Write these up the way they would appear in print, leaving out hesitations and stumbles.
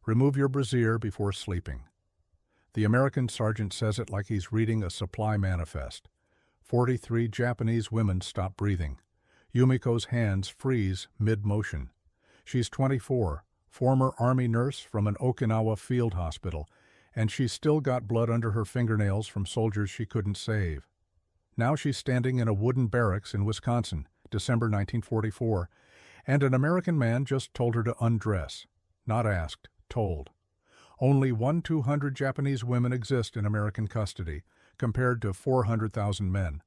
Remove your brassiere before sleeping. The American sergeant says it like he's reading a supply manifest. 43 Japanese women stop breathing. Yumiko's hands freeze mid-motion. She's 24, former Army nurse from an Okinawa field hospital, and she's still got blood under her fingernails from soldiers she couldn't save. Now she's standing in a wooden barracks in Wisconsin, December 1944, and an American man just told her to undress. Not asked, told. Only 1/200 Japanese women exist in American custody, compared to 400,000 men.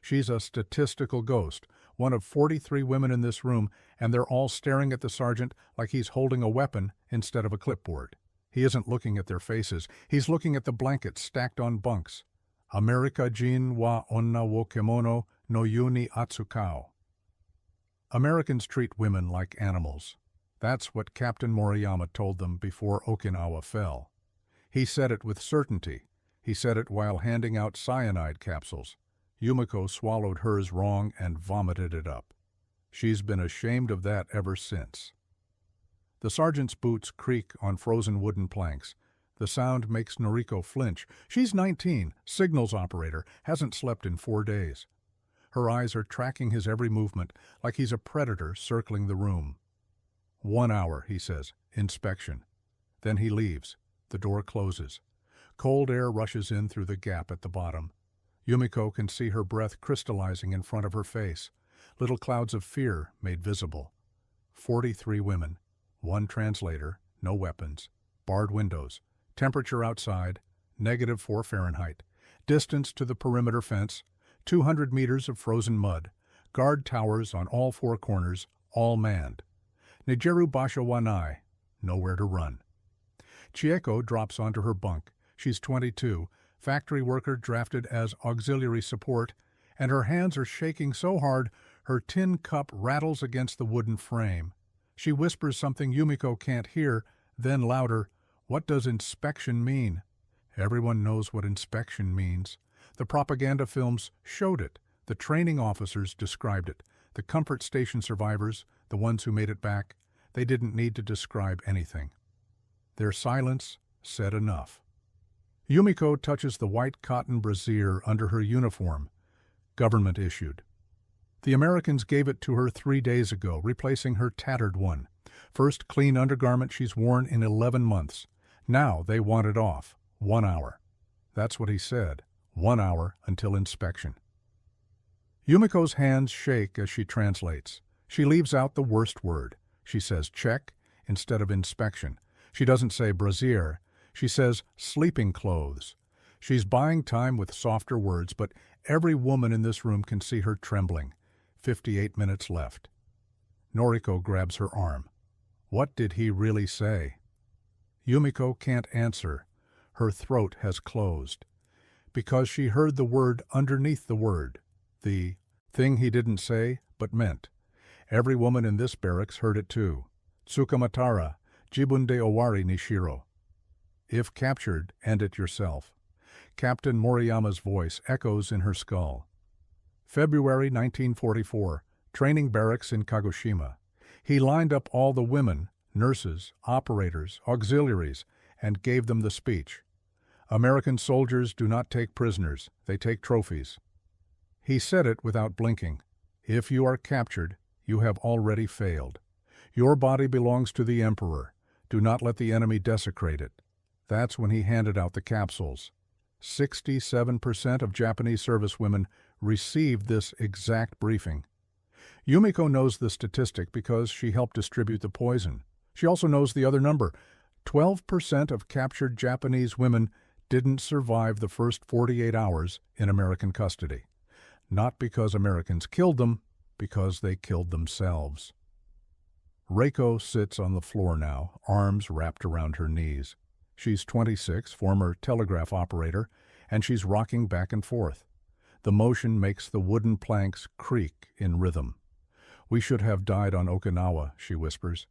She's a statistical ghost, one of 43 women in this room, and they're all staring at the sergeant like he's holding a weapon instead of a clipboard. He isn't looking at their faces. He's looking at the blankets stacked on bunks. America jin wa onna wo kimono no yu ni atsukao. Americans treat women like animals. That's what Captain Moriyama told them before Okinawa fell. He said it with certainty. He said it while handing out cyanide capsules. Yumiko swallowed hers wrong and vomited it up. She's been ashamed of that ever since. The sergeant's boots creak on frozen wooden planks. The sound makes Noriko flinch. She's 19, signals operator, hasn't slept in 4 days. Her eyes are tracking his every movement, like he's a predator circling the room. 1 hour, he says, inspection. Then he leaves. The door closes. Cold air rushes in through the gap at the bottom. Yumiko can see her breath crystallizing in front of her face, little clouds of fear made visible. 43 women, 1 translator, no weapons, barred windows, temperature outside, -4 Fahrenheit, distance to the perimeter fence, 200 meters of frozen mud, guard towers on all 4 corners, all manned. Nigeru basha wa nai, nowhere to run. Chieko drops onto her bunk. She's 22, factory worker drafted as auxiliary support, and her hands are shaking so hard her tin cup rattles against the wooden frame. She whispers something Yumiko can't hear, then louder, "What does inspection mean?" Everyone knows what inspection means. The propaganda films showed it. The training officers described it. The comfort station survivors, the ones who made it back, they didn't need to describe anything. Their silence said enough. Yumiko touches the white cotton brassiere under her uniform, government issued. The Americans gave it to her 3 days ago, replacing her tattered one. First clean undergarment she's worn in 11 months. Now they want it off. 1 hour. That's what he said. 1 hour until inspection. Yumiko's hands shake as she translates. She leaves out the worst word. She says check instead of inspection. She doesn't say brassiere. She says sleeping clothes. She's buying time with softer words, but every woman in this room can see her trembling. 58 minutes left. Noriko grabs her arm. What did he really say? Yumiko can't answer. Her throat has closed. Because she heard the word underneath the word. The thing he didn't say, but meant. Every woman in this barracks heard it too. Tsukamatara, jibunde owari nishiro. If captured, end it yourself. Captain Moriyama's voice echoes in her skull. February 1944, training barracks in Kagoshima. He lined up all the women, nurses, operators, auxiliaries, and gave them the speech. American soldiers do not take prisoners, they take trophies. He said it without blinking. If you are captured, you have already failed. Your body belongs to the Emperor. Do not let the enemy desecrate it. That's when he handed out the capsules. 67% of Japanese servicewomen received this exact briefing. Yumiko knows the statistic because she helped distribute the poison. She also knows the other number. 12% of captured Japanese women didn't survive the first 48 hours in American custody. Not because Americans killed them, because they killed themselves. Reiko sits on the floor now, arms wrapped around her knees. She's 26, former telegraph operator, and she's rocking back and forth. The motion makes the wooden planks creak in rhythm. "We should have died on Okinawa," she whispers.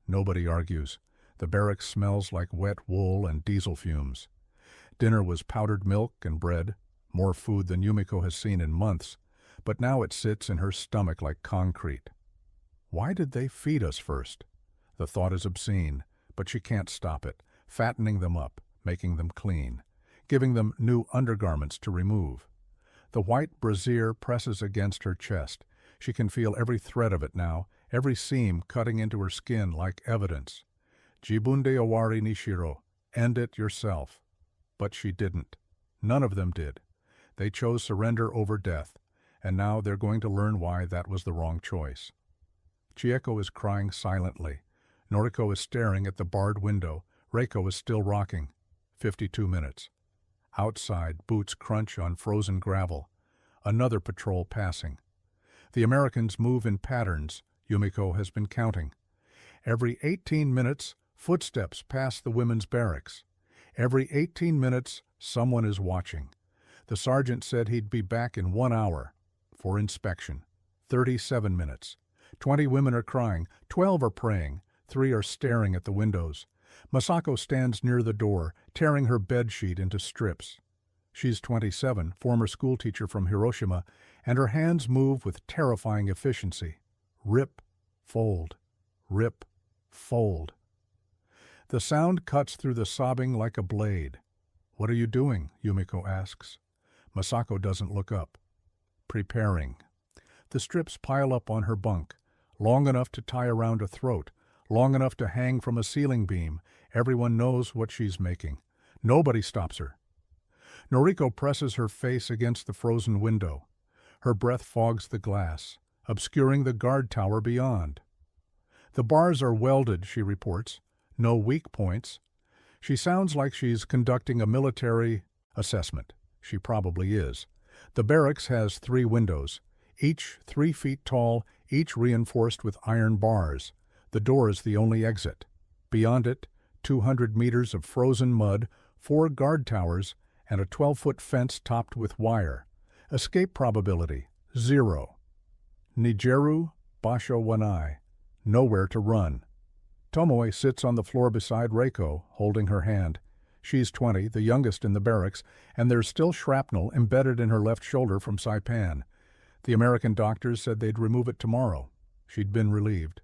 Nobody argues. The barracks smells like wet wool and diesel fumes. Dinner was powdered milk and bread, more food than Yumiko has seen in months, but now it sits in her stomach like concrete. Why did they feed us first? The thought is obscene, but she can't stop it, fattening them up, making them clean, giving them new undergarments to remove. The white brassiere presses against her chest. She can feel every thread of it now, every seam cutting into her skin like evidence. Jibunde owari nishiro, end it yourself. But she didn't. None of them did. They chose surrender over death, and now they're going to learn why that was the wrong choice. Chieko is crying silently. Noriko is staring at the barred window. Reiko is still rocking. 52 minutes. Outside, boots crunch on frozen gravel. Another patrol passing. The Americans move in patterns. Yumiko has been counting. Every 18 minutes, footsteps pass the women's barracks. Every 18 minutes, someone is watching. The sergeant said he'd be back in 1 hour for inspection. 37 minutes. 20 women are crying, 12 are praying, 3 are staring at the windows. Masako stands near the door, tearing her bedsheet into strips. She's 27, former schoolteacher from Hiroshima, and her hands move with terrifying efficiency. Rip, fold, rip, fold. The sound cuts through the sobbing like a blade. "What are you doing?" Yumiko asks. Masako doesn't look up. Preparing. The strips pile up on her bunk, long enough to tie around a throat, long enough to hang from a ceiling beam. Everyone knows what she's making. Nobody stops her. Noriko presses her face against the frozen window. Her breath fogs the glass, obscuring the guard tower beyond. The bars are welded, she reports. No weak points. She sounds like she's conducting a military assessment. She probably is. The barracks has 3 windows, each 3 feet tall, each reinforced with iron bars. The door is the only exit. Beyond it, 200 meters of frozen mud, 4 guard towers, and a 12-foot fence topped with wire. Escape probability, 0. Nigeru Basho Wanai. Nowhere to run. Tomoe sits on the floor beside Reiko, holding her hand. She's 20, the youngest in the barracks, and there's still shrapnel embedded in her left shoulder from Saipan. The American doctors said they'd remove it tomorrow. She'd been relieved.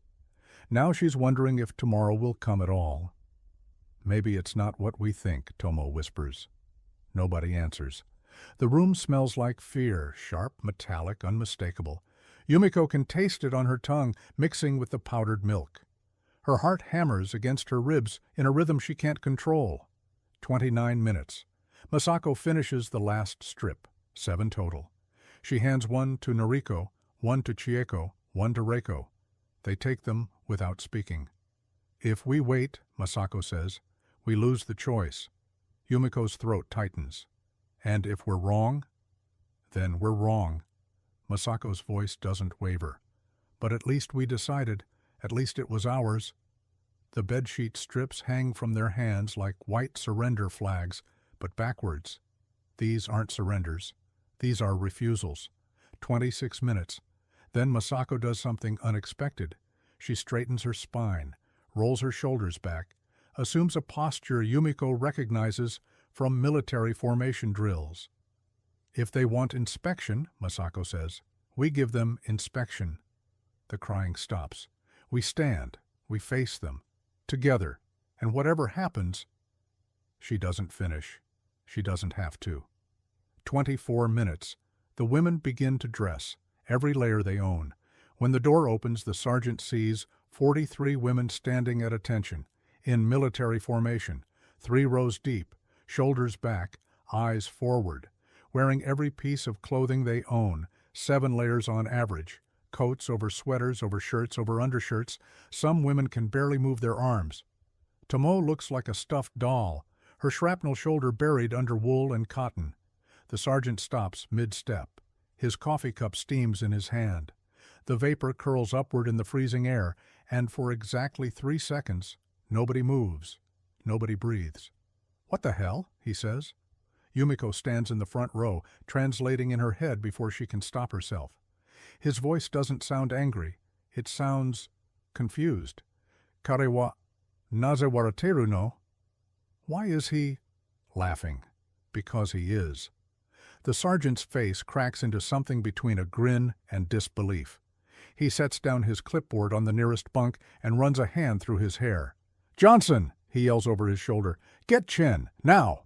Now she's wondering if tomorrow will come at all. "Maybe it's not what we think," Tomo whispers. Nobody answers. The room smells like fear, sharp, metallic, unmistakable. Yumiko can taste it on her tongue, mixing with the powdered milk. Her heart hammers against her ribs in a rhythm she can't control. 29 minutes. Masako finishes the last strip, 7 total. She hands 1 to Noriko, 1 to Chieko, 1 to Reiko. They take them without speaking. "If we wait," Masako says, "we lose the choice." Yumiko's throat tightens. "And if we're wrong?" "Then we're wrong." Masako's voice doesn't waver. "But at least we decided. At least it was ours." The bedsheet strips hang from their hands like white surrender flags, but backwards. These aren't surrenders. These are refusals. 26 minutes. Then Masako does something unexpected. She straightens her spine, rolls her shoulders back, assumes a posture Yumiko recognizes from military formation drills. "If they want inspection," Masako says, "we give them inspection." The crying stops. We stand. We face them. Together. And whatever happens... She doesn't finish. She doesn't have to. 24 minutes. The women begin to dress, every layer they own. When the door opens, the sergeant sees 43 women standing at attention, in military formation, 3 rows deep, shoulders back, eyes forward, wearing every piece of clothing they own, 7 layers on average, coats over sweaters, over shirts, over undershirts. Some women can barely move their arms. Tomo looks like a stuffed doll, her shrapnel shoulder buried under wool and cotton. The sergeant stops mid-step. His coffee cup steams in his hand. The vapor curls upward in the freezing air, and for exactly 3 seconds, nobody moves. Nobody breathes. "What the hell?" he says. Yumiko stands in the front row, translating in her head before she can stop herself. His voice doesn't sound angry. It sounds confused. "Kare wa naze warateru no?" Why is he laughing? Because he is. The sergeant's face cracks into something between a grin and disbelief. He sets down his clipboard on the nearest bunk and runs a hand through his hair. "Johnson!" he yells over his shoulder. "Get Chen, now!"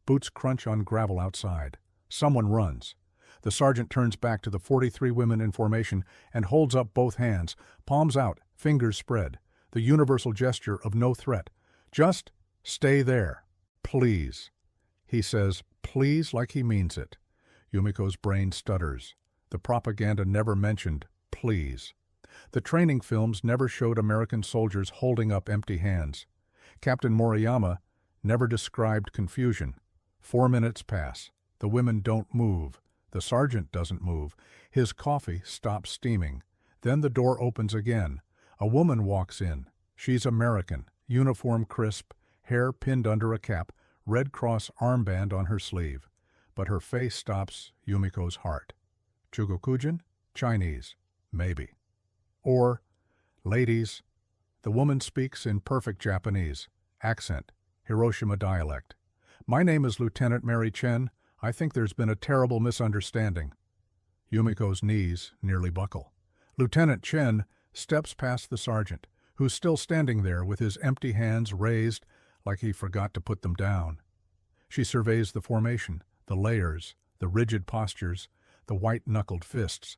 Boots crunch on gravel outside. Someone runs. The sergeant turns back to the 43 women in formation and holds up both hands, palms out, fingers spread, the universal gesture of no threat. "Just stay there, please." He says please like he means it. Yumiko's brain stutters. The propaganda never mentioned please. The training films never showed American soldiers holding up empty hands. Captain Moriyama never described confusion. 4 minutes pass. The women don't move. The sergeant doesn't move. His coffee stops steaming. Then the door opens again. A woman walks in. She's American, uniform crisp, hair pinned under a cap, Red Cross armband on her sleeve. But her face stops Yumiko's heart. Chugokujin? Chinese. Maybe. Or, ladies. The woman speaks in perfect Japanese. Accent. Hiroshima dialect. "My name is Lieutenant Mary Chen. I think there's been a terrible misunderstanding." Yumiko's knees nearly buckle. Lieutenant Chen steps past the sergeant, who's still standing there with his empty hands raised like he forgot to put them down. She surveys the formation, the layers, the rigid postures, the white-knuckled fists.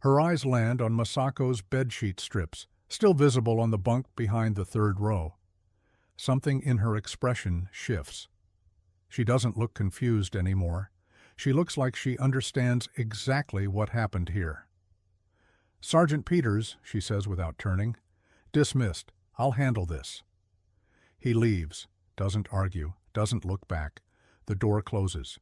Her eyes land on Masako's bedsheet strips, still visible on the bunk behind the third row. Something in her expression shifts. She doesn't look confused anymore. She looks like she understands exactly what happened here. "Sergeant Peters," she says without turning. "Dismissed. I'll handle this." He leaves, doesn't argue, doesn't look back. The door closes.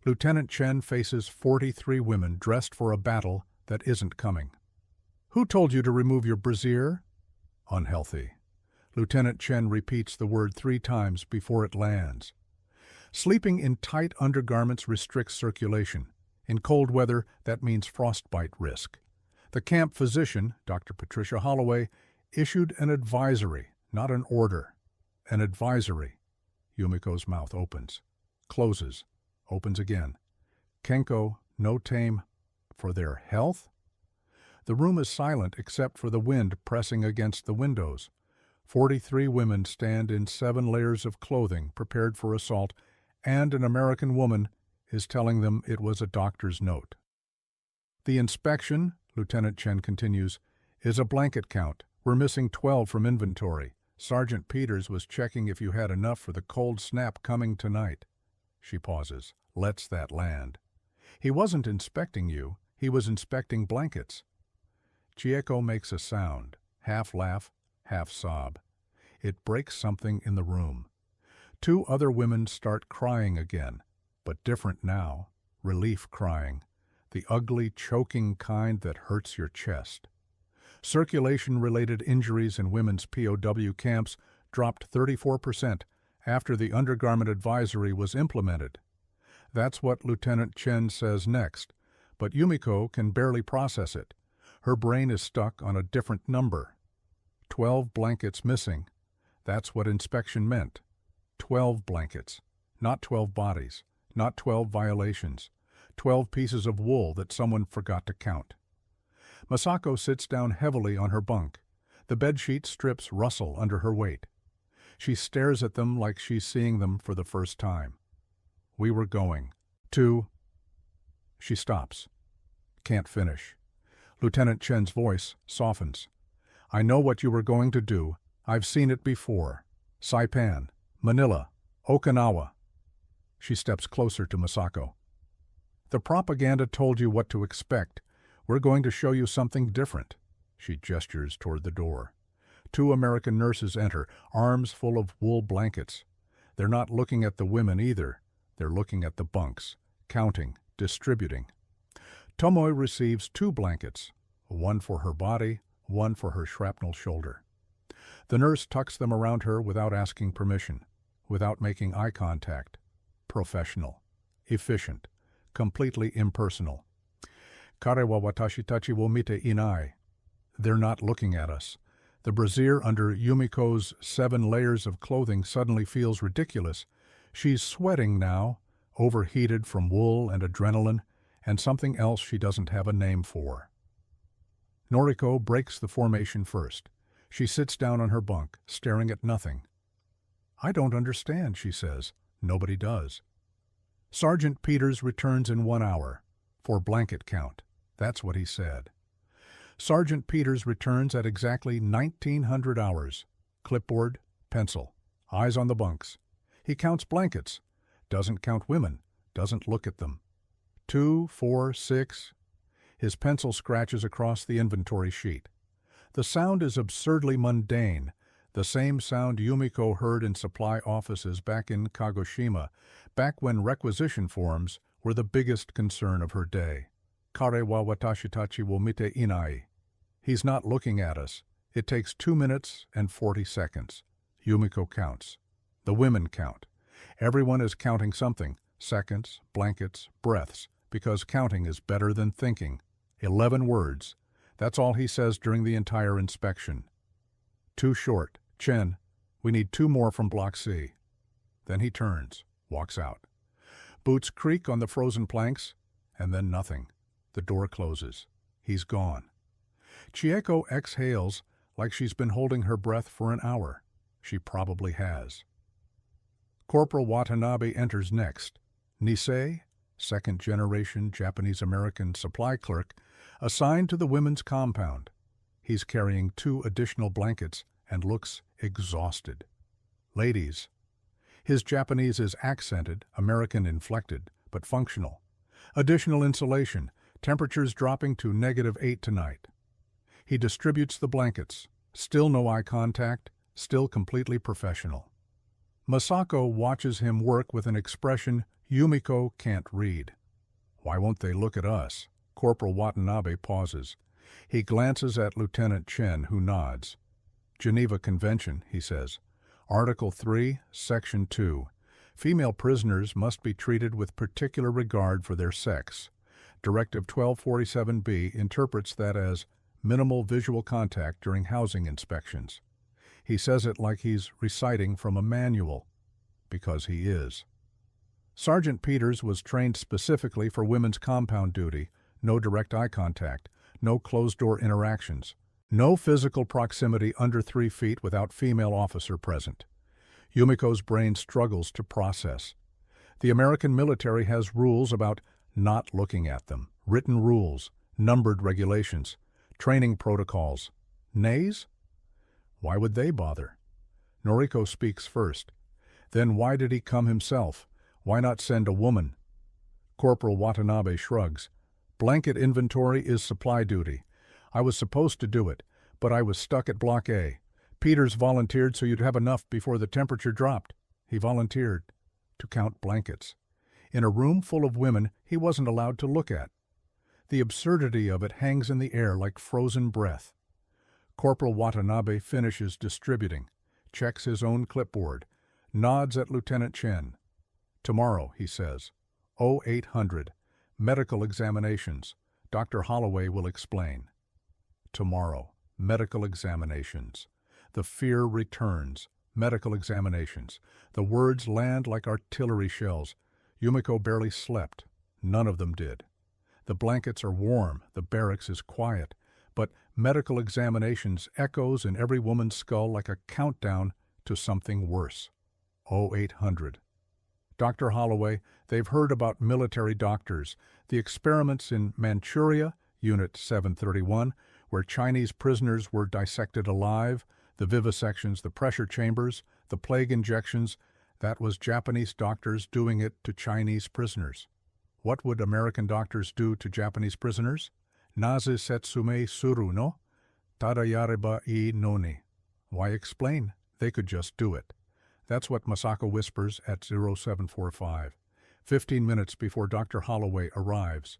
Lieutenant Chen faces 43 women dressed for a battle that isn't coming. "Who told you to remove your brassiere?" Unhealthy. Lieutenant Chen repeats the word 3 times before it lands. Sleeping in tight undergarments restricts circulation. In cold weather, that means frostbite risk. The camp physician, Dr. Patricia Holloway, issued an advisory, not an order. An advisory. Yumiko's mouth opens, closes, opens again. Kenko, no tame, for their health? The room is silent except for the wind pressing against the windows. 43 women stand in 7 layers of clothing prepared for assault, and an American woman is telling them it was a doctor's note. "The inspection," Lieutenant Chen continues, "is a blanket count. We're missing 12 from inventory. Sergeant Peters was checking if you had enough for the cold snap coming tonight." She pauses, lets that land. "He wasn't inspecting you. He was inspecting blankets." Chieko makes a sound, half laugh, half sob. It breaks something in the room. 2 other women start crying again, but different now, relief crying, the ugly, choking kind that hurts your chest. Circulation-related injuries in women's POW camps dropped 34% after the undergarment advisory was implemented. That's what Lieutenant Chen says next, but Yumiko can barely process it. Her brain is stuck on a different number. 12 blankets missing. That's what inspection meant. 12 blankets, not 12 bodies, not 12 violations, 12 pieces of wool that someone forgot to count. Masako sits down heavily on her bunk. The bedsheet strips rustle under her weight. She stares at them like she's seeing them for the first time. "We were going to..." She stops. Can't finish. Lieutenant Chen's voice softens. "I know what you were going to do. I've seen it before. Saipan, Manila, Okinawa." She steps closer to Masako. "The propaganda told you what to expect. We're going to show you something different." She gestures toward the door. 2 American nurses enter, arms full of wool blankets. They're not looking at the women either. They're looking at the bunks, counting, distributing. Tomoe receives 2 blankets, one for her body, one for her shrapnel shoulder. The nurse tucks them around her without asking permission, without making eye contact. Professional, efficient, completely impersonal. "Kare wa watashi tachi wo mite inai." They're not looking at us. The brassiere under Yumiko's 7 layers of clothing suddenly feels ridiculous. She's sweating now, overheated from wool and adrenaline, and something else she doesn't have a name for. Noriko breaks the formation first. She sits down on her bunk, staring at nothing. "I don't understand," she says. Nobody does. Sergeant Peters returns in 1 hour. For blanket count. That's what he said. Sergeant Peters returns at exactly 1900 hours. Clipboard, pencil, eyes on the bunks. He counts blankets. Doesn't count women. Doesn't look at them. 2, 4, 6. His pencil scratches across the inventory sheet. The sound is absurdly mundane, the same sound Yumiko heard in supply offices back in Kagoshima, back when requisition forms were the biggest concern of her day. Kare wa watashi tachi wo mite inai. He's not looking at us. It takes 2 minutes and 40 seconds. Yumiko counts. The women count. Everyone is counting something, seconds, blankets, breaths, because counting is better than thinking. 11 words. That's all he says during the entire inspection. Too short. Chen, we need 2 more from Block C. Then he turns, walks out. Boots creak on the frozen planks, and then nothing. The door closes. He's gone. Chieko exhales like she's been holding her breath for an hour. She probably has. Corporal Watanabe enters next. Nisei, second-generation Japanese-American supply clerk, assigned to the women's compound. He's carrying 2 additional blankets and looks exhausted. Ladies. His Japanese is accented, American-inflected, but functional. Additional insulation, temperatures dropping to -8 tonight. He distributes the blankets. Still no eye contact, still completely professional. Masako watches him work with an expression Yumiko can't read. Why won't they look at us? Corporal Watanabe pauses. He glances at Lieutenant Chen, who nods. Geneva Convention, he says. Article 3, Section 2. Female prisoners must be treated with particular regard for their sex. Directive 1247B interprets that as minimal visual contact during housing inspections. He says it like he's reciting from a manual, because he is. Sergeant Peters was trained specifically for women's compound duty, no direct eye contact, no closed-door interactions, no physical proximity under 3 feet without female officer present. Yumiko's brain struggles to process. The American military has rules about not looking at them, written rules, numbered regulations, training protocols. Nays? Why would they bother? Noriko speaks first. Then why did he come himself? Why not send a woman? Corporal Watanabe shrugs. Blanket inventory is supply duty. I was supposed to do it, but I was stuck at Block A. Peters volunteered so you'd have enough before the temperature dropped. He volunteered to count blankets. In a room full of women he wasn't allowed to look at. The absurdity of it hangs in the air like frozen breath. Corporal Watanabe finishes distributing, checks his own clipboard, nods at Lieutenant Chen. Tomorrow, he says. 0800. Medical examinations. Dr. Holloway will explain. Tomorrow. Medical examinations. The fear returns. Medical examinations. The words land like artillery shells. Yumiko barely slept. None of them did. The blankets are warm. The barracks is quiet. But medical examinations echoes in every woman's skull like a countdown to something worse. 0800. Dr. Holloway, they've heard about military doctors, the experiments in Manchuria, Unit 731, where Chinese prisoners were dissected alive, the vivisections, the pressure chambers, the plague injections. That was Japanese doctors doing it to Chinese prisoners. What would American doctors do to Japanese prisoners? Naze setsume suru no? Tada yareba I noni. Why explain? They could just do it. That's what Masako whispers at 0745, 15 minutes before Dr. Holloway arrives.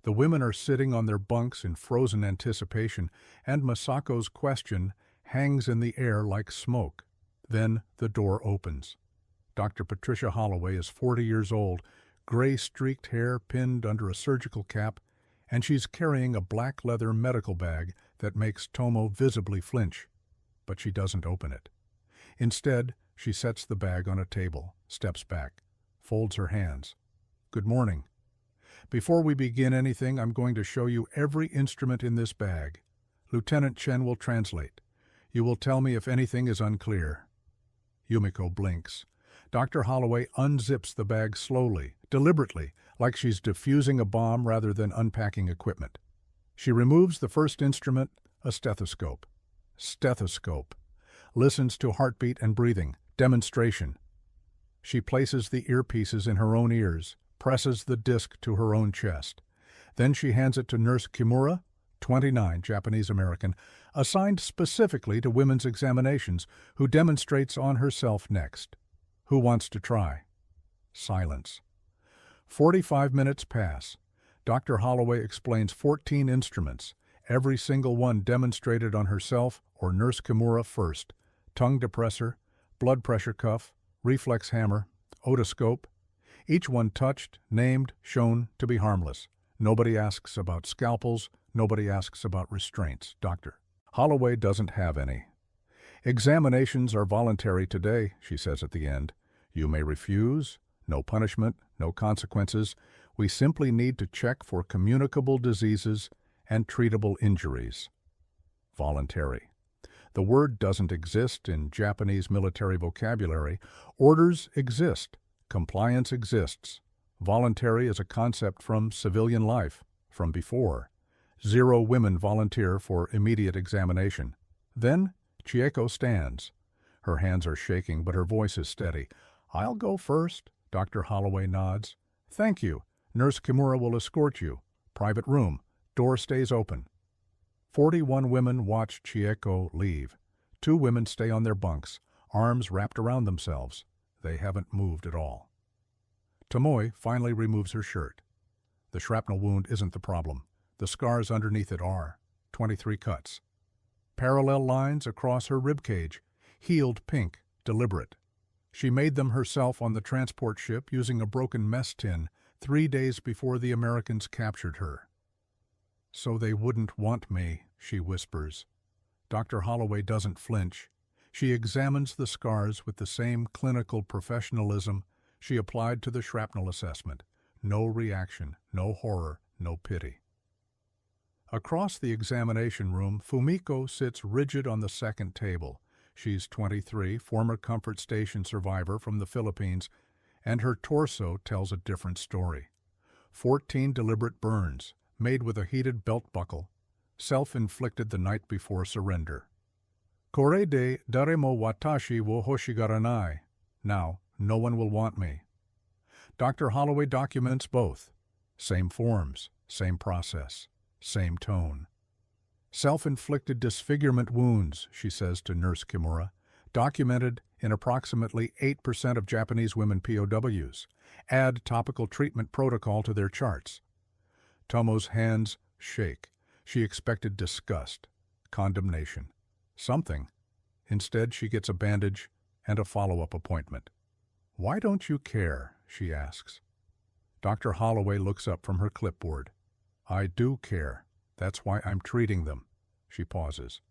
The women are sitting on their bunks in frozen anticipation, and Masako's question hangs in the air like smoke. Then the door opens. Dr. Patricia Holloway is 40 years old, gray-streaked hair pinned under a surgical cap, and she's carrying a black leather medical bag that makes Tomo visibly flinch. But she doesn't open it. Instead, she sets the bag on a table, steps back, folds her hands. Good morning. Before we begin anything, I'm going to show you every instrument in this bag. Lieutenant Chen will translate. You will tell me if anything is unclear. Yumiko blinks. Dr. Holloway unzips the bag slowly, deliberately, like she's defusing a bomb rather than unpacking equipment. She removes the first instrument, a stethoscope. Stethoscope. Listens to heartbeat and breathing. Demonstration. She places the earpieces in her own ears, presses the disc to her own chest. Then she hands it to Nurse Kimura, 29, Japanese-American, assigned specifically to women's examinations, who demonstrates on herself next. Who wants to try? Silence. 45 minutes pass. Dr. Holloway explains 14 instruments, every single one demonstrated on herself or Nurse Kimura first. Tongue depressor, blood pressure cuff, reflex hammer, otoscope. Each one touched, named, shown to be harmless. Nobody asks about scalpels, nobody asks about restraints. Dr. Holloway doesn't have any. Examinations are voluntary today, she says at the end. You may refuse, no punishment, no consequences. We simply need to check for communicable diseases and treatable injuries. Voluntary. The word doesn't exist in Japanese military vocabulary. Orders exist. Compliance exists. Voluntary is a concept from civilian life, from before. 0 women volunteer for immediate examination. Then Chieko stands. Her hands are shaking, but her voice is steady. I'll go first. Dr. Holloway nods. Thank you. Nurse Kimura will escort you. Private room. Door stays open. 41 women watch Chieko leave. 2 women stay on their bunks, arms wrapped around themselves. They haven't moved at all. Tomoe finally removes her shirt. The shrapnel wound isn't the problem. The scars underneath it are. 23 cuts. Parallel lines across her ribcage, healed pink, deliberate. She made them herself on the transport ship using a broken mess tin 3 days before the Americans captured her. So they wouldn't want me, she whispers. Dr. Holloway doesn't flinch. She examines the scars with the same clinical professionalism she applied to the shrapnel assessment. No reaction, no horror, no pity. Across the examination room, Fumiko sits rigid on the second table. She's 23, former comfort station survivor from the Philippines, and her torso tells a different story. 14 deliberate burns, made with a heated belt buckle, self-inflicted the night before surrender. Kore de daremo watashi wo hoshigaranai. Now, no one will want me. Dr. Holloway documents both. Same forms, same process, same tone. Self-inflicted disfigurement wounds, she says to Nurse Kimura, documented in approximately 8% of Japanese women POWs. Add topical treatment protocol to their charts. Tomo's hands shake. She expected disgust, condemnation, something. Instead, she gets a bandage and a follow-up appointment. Why don't you care? She asks. Dr. Holloway looks up from her clipboard. I do care. That's why I'm treating them. She pauses.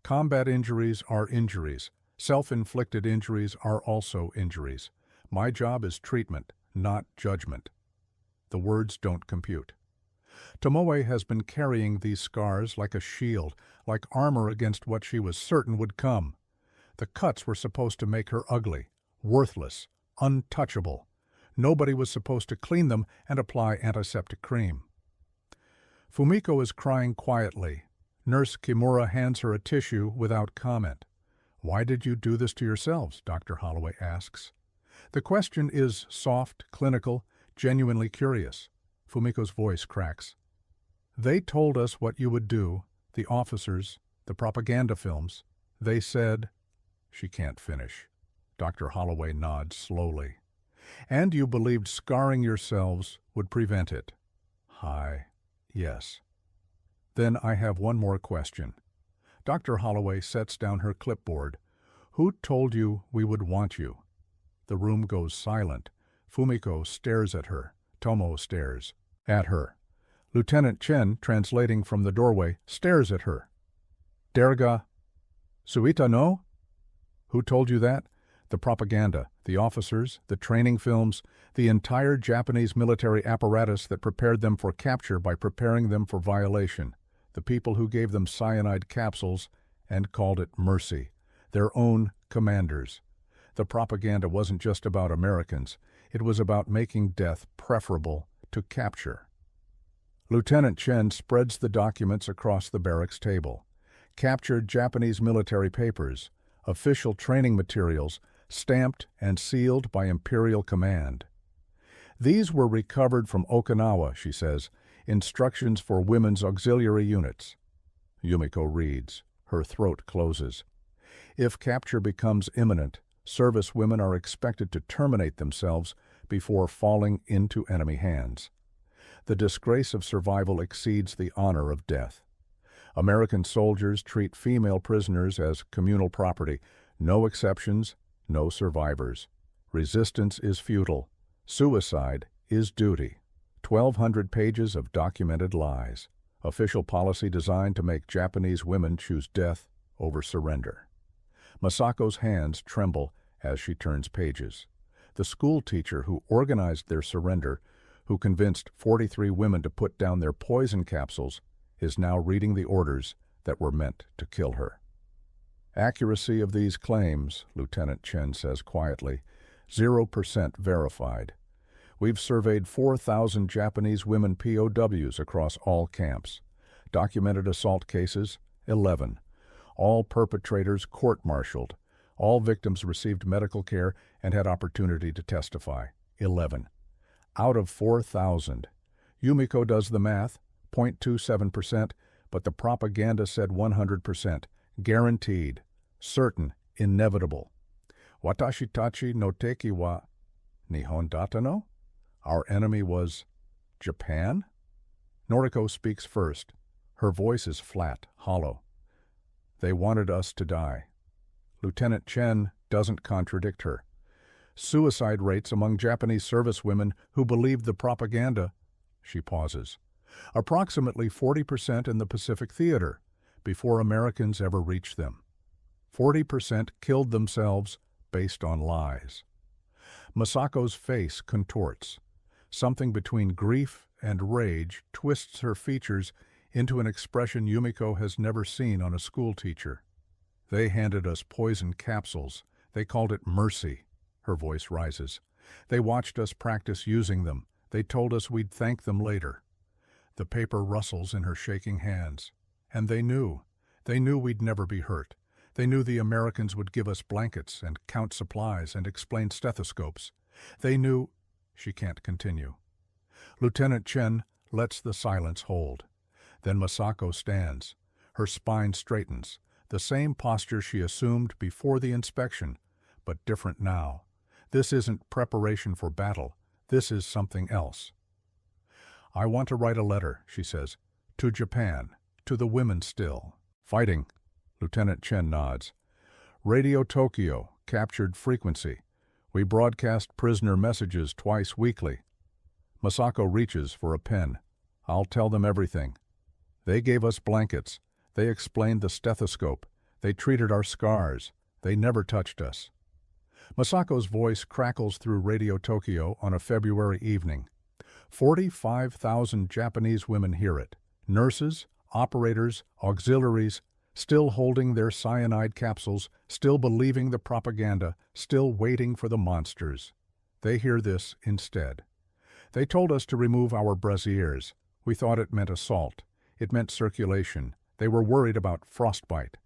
Combat injuries are injuries. Self-inflicted injuries are also injuries. My job is treatment, not judgment. The words don't compute. Tomoe has been carrying these scars like a shield, like armor against what she was certain would come. The cuts were supposed to make her ugly, worthless, untouchable. Nobody was supposed to clean them and apply antiseptic cream. Fumiko is crying quietly. Nurse Kimura hands her a tissue without comment. Why did you do this to yourselves? Dr. Holloway asks. The question is soft, clinical, genuinely curious. Fumiko's voice cracks. They told us what you would do, the officers, the propaganda films. They said... She can't finish. Dr. Holloway nods slowly. And you believed scarring yourselves would prevent it. Hi. Yes. Then I have one more question. Dr. Holloway sets down her clipboard. Who told you we would want you? The room goes silent. Fumiko stares at her. Tomo stares at her. Lieutenant Chen, translating from the doorway, stares at her. Derga, Suita no? Who told you that? The propaganda, the officers, the training films, the entire Japanese military apparatus that prepared them for capture by preparing them for violation, the people who gave them cyanide capsules and called it mercy, their own commanders. The propaganda wasn't just about Americans. It was about making death preferable to capture. Lieutenant Chen spreads the documents across the barracks table. Captured Japanese military papers, official training materials, stamped and sealed by Imperial Command. These were recovered from Okinawa, she says, instructions for women's auxiliary units. Yumiko reads. Her throat closes. If capture becomes imminent, service women are expected to terminate themselves before falling into enemy hands. The disgrace of survival exceeds the honor of death. American soldiers treat female prisoners as communal property. No exceptions, no survivors. Resistance is futile. Suicide is duty. 1,200 pages of documented lies. Official policy designed to make Japanese women choose death over surrender. Masako's hands tremble as she turns pages. The school teacher who organized their surrender, who convinced 43 women to put down their poison capsules, is now reading the orders that were meant to kill her. Accuracy of these claims, Lieutenant Chen says quietly, 0% verified. We've surveyed 4,000 Japanese women POWs across all camps. Documented assault cases, 11. All perpetrators court-martialed. All victims received medical care and had opportunity to testify, 11. Out of 4,000. Yumiko does the math, 0.27%, but the propaganda said 100%. Guaranteed, certain, inevitable. Watashi tachi no teki wa Nihon data no? Our enemy was Japan? Noriko speaks first. Her voice is flat, hollow. They wanted us to die. Lieutenant Chen doesn't contradict her. Suicide rates among Japanese servicewomen who believed the propaganda. She pauses. Approximately 40% in the Pacific Theater, before Americans ever reached them. 40% killed themselves based on lies. Masako's face contorts. Something between grief and rage twists her features into an expression Yumiko has never seen on a schoolteacher. They handed us poison capsules. They called it mercy. Her voice rises. They watched us practice using them. They told us we'd thank them later. The paper rustles in her shaking hands. And they knew. They knew we'd never be hurt. They knew the Americans would give us blankets and count supplies and explain stethoscopes. They knew. She can't continue. Lieutenant Chen lets the silence hold. Then Masako stands. Her spine straightens, the same posture she assumed before the inspection, but different now. This isn't preparation for battle. This is something else. I want to write a letter, she says, to Japan, to the women still. Fighting. Lieutenant Chen nods. Radio Tokyo, captured frequency. We broadcast prisoner messages twice weekly. Masako reaches for a pen. I'll tell them everything. They gave us blankets. They explained the stethoscope. They treated our scars. They never touched us. Masako's voice crackles through Radio Tokyo on a February evening. 45,000 Japanese women hear it. Nurses, operators, auxiliaries, still holding their cyanide capsules, still believing the propaganda, still waiting for the monsters. They hear this instead. They told us to remove our brassieres. We thought it meant assault. It meant circulation. They were worried about frostbite.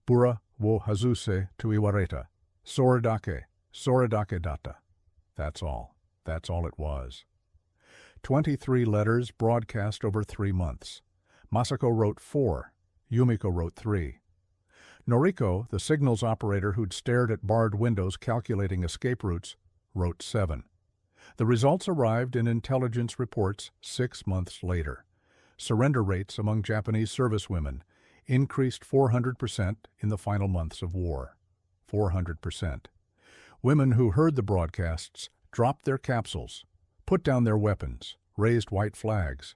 Bura wo hazuse tu iwareta. Soridake data. That's all. That's all it was. 23 letters broadcast over 3 months. Masako wrote 4. Yumiko wrote 3. Noriko, the signals operator who'd stared at barred windows calculating escape routes, wrote 7. The results arrived in intelligence reports 6 months later. Surrender rates among Japanese servicewomen increased 400% in the final months of war. 400%. Women who heard the broadcasts dropped their capsules, put down their weapons, raised white flags.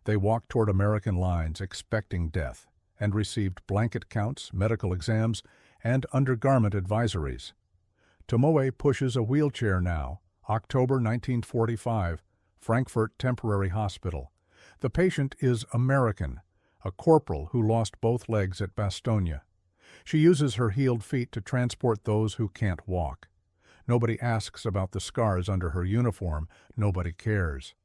They walked toward American lines expecting death and received blanket counts, medical exams, and undergarment advisories. Tomoe pushes a wheelchair now, October 1945, Frankfurt Temporary Hospital. The patient is American, a corporal who lost both legs at Bastogne. She uses her healed feet to transport those who can't walk. Nobody asks about the scars under her uniform. Nobody cares.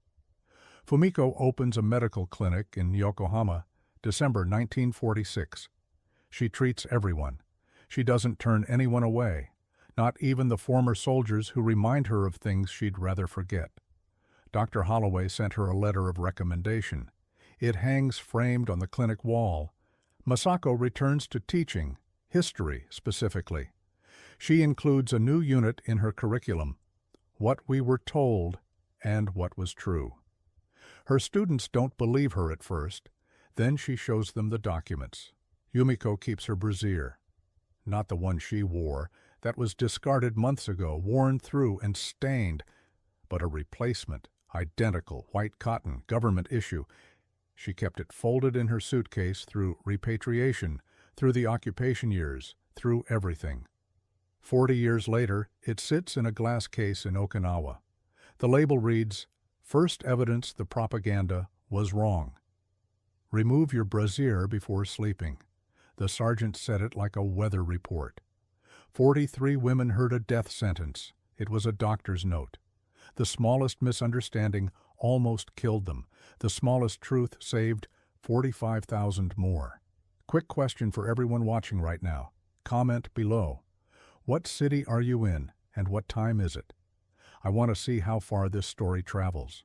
Fumiko opens a medical clinic in Yokohama, December 1946. She treats everyone. She doesn't turn anyone away, not even the former soldiers who remind her of things she'd rather forget. Dr. Holloway sent her a letter of recommendation. It hangs framed on the clinic wall. Masako returns to teaching, history specifically. She includes a new unit in her curriculum, What We Were Told and What Was True. Her students don't believe her at first. Then she shows them the documents. Yumiko keeps her brassiere. Not the one she wore. That was discarded months ago, worn through and stained. But a replacement, identical, white cotton, government issue. She kept it folded in her suitcase through repatriation, through the occupation years, through everything. 40 years later, it sits in a glass case in Okinawa. The label reads, "First evidence the propaganda was wrong. Remove your brassiere before sleeping." The sergeant said it like a weather report. 43 women heard a death sentence. It was a doctor's note. The smallest misunderstanding almost killed them. The smallest truth saved 45,000 more. Quick question for everyone watching right now. Comment below. What city are you in, and what time is it? I want to see how far this story travels.